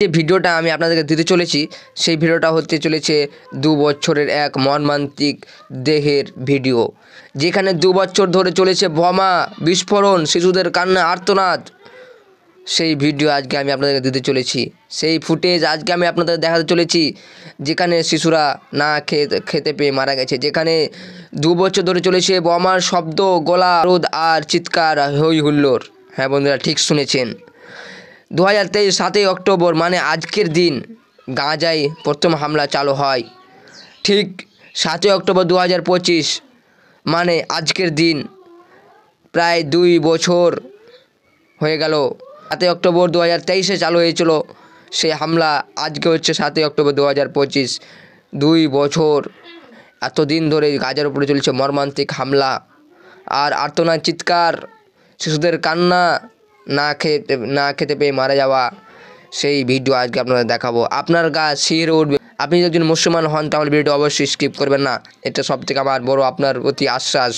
যে ভিডিওটা আমি আপনাদেরকে দিতে চলেছি সেই ভিডিওটা হতে চলেছে 2 বছরের এক মর্মান্তিক দেহের ভিডিও, যেখানে 2 বছর ধরে চলেছে বোমা বিস্ফোরণ, শিশুদের কান্না আর্তনাদ। সেই ভিডিও আজকে আমি আপনাদেরকে দিতে চলেছি, সেই ফুটেজ আজকে আমি আপনাদের দেখাতে চলেছি, যেখানে শিশুরা না খেতে পেয়ে মারা গেছে, যেখানে 2 বছর ধরে চলেছে বোমার শব্দ, গোলা রোদ আর চিৎকার, হই হুল্লোড়। হ্যাঁ বন্ধুরা, ঠিক শুনেছেন। 2023 7ই অক্টোবর মানে আজকের দিন গাজায় প্রথম হামলা চালু হয়। ঠিক 7ই অক্টোবর 2025 মানে আজকের দিন প্রায় 2 বছর হয়ে গেল। 7ই অক্টোবর 2023-এ চালু হয়েছিল সেই হামলা, আজকে হচ্ছে 7ই অক্টোবর 2025। 2 বছর এতদিন ধরে গাজার উপরে চলছে মর্মান্তিক হামলা আর আর্তনাদ, চিৎকার, শিশুদের কান্না, না খেতে পেয়ে মারা যাওয়া। সেই ভিডিও আজকে আপনাদের দেখাবো, আপনার গা শিহরে উঠবে। আপনি যদি একজন মুসলমান হন তাহলে ভিডিওটা অবশ্যই স্কিপ করবেন না, এটা সবথেকে আমার বড় আপনার প্রতি আশ্বাস।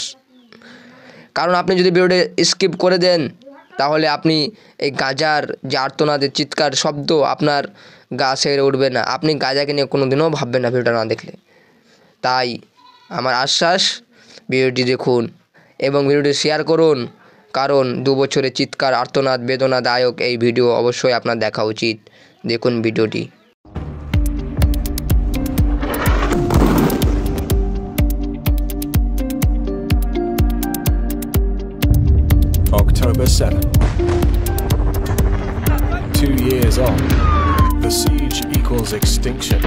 কারণ আপনি যদি ভিডিওটা স্কিপ করে দেন তাহলে আপনি এই গাজার যে আর্তনাদের চিৎকার শব্দ, আপনার গা শিহরে উঠবে না, আপনি গাজাকে নিয়ে কোনো দিনও ভাববেন না ভিডিওটা না দেখলে। তাই আমার আশ্বাস, ভিডিওটি দেখুন এবং ভিডিওটি শেয়ার করুন, কারণ 2 বছরের চিৎকার, আর্তনাদ, বেদনাদায়ক এই ভিডিও অবশ্যই আপনার দেখা উচিত। দেখুন ভিডিওটি। October 7. 2 years on. The siege equals extinction.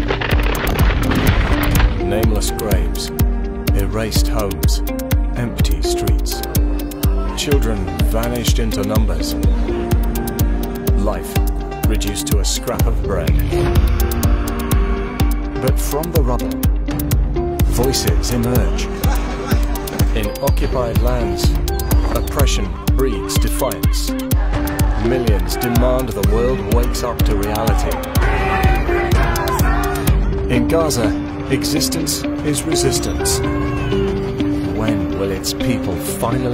Nameless graves, erased homes, empty streets. Children vanished into numbers. Life reduced to a scrap of bread. But from the rubble, voices emerge. In occupied lands, oppression breeds defiance. Millions demand the world wakes up to reality. In Gaza, existence is resistance. When will its people finally